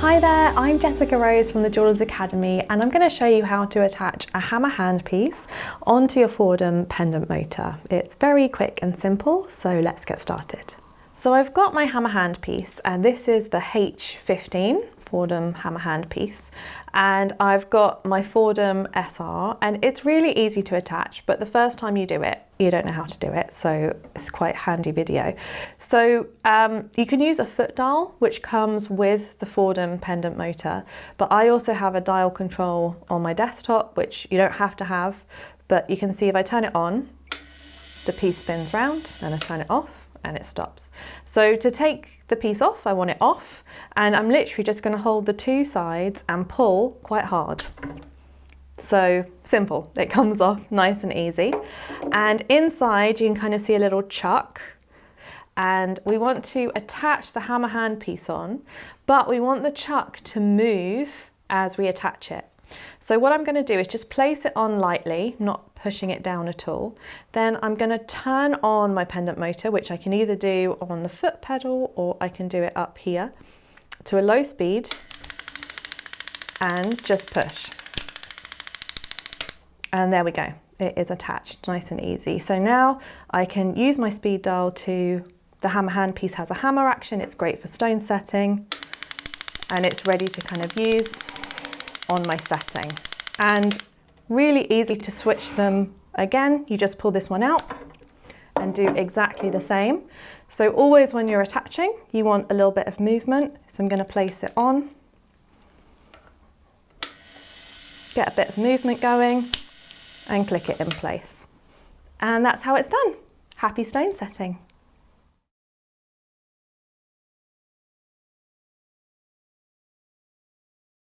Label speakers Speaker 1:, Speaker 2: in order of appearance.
Speaker 1: Hi there, I'm Jessica Rose from the Jewellers Academy, and I'm going to show you how to attach a hammer handpiece onto your Foredom pendant motor. It's very quick and simple, so let's get started. So I've got my hammer handpiece, and this is the H15 Foredom hammer handpiece, and I've got my Foredom SR, and it's really easy to attach, but the first time you do it, you don't know how to do it, so it's quite a handy video. So you can use a foot dial, which comes with the Foredom pendant motor, but I also have a dial control on my desktop, which you don't have to have, but you can see if I turn it on, the piece spins round, and I turn it off, and it stops. So to take the piece off, I want it off, and I'm literally just going to hold the two sides and pull quite hard. So simple, it comes off nice and easy. And inside you can kind of see a little chuck, and we want to attach the hammer handpiece on, but we want the chuck to move as we attach it. So what I'm going to do is just place it on lightly, not pushing it down at all. Then I'm going to turn on my pendant motor, which I can either do on the foot pedal or I can do it up here to a low speed and just push. And there we go, it is attached, nice and easy. So now I can use my speed dial to, the hammer handpiece has a hammer action, it's great for stone setting, and it's ready to kind of use on my setting. And really easy to switch them again. You just pull this one out and do exactly the same. So always when you're attaching, you want a little bit of movement. So I'm going to place it on, get a bit of movement going, and click it in place. And that's how it's done. Happy stone setting.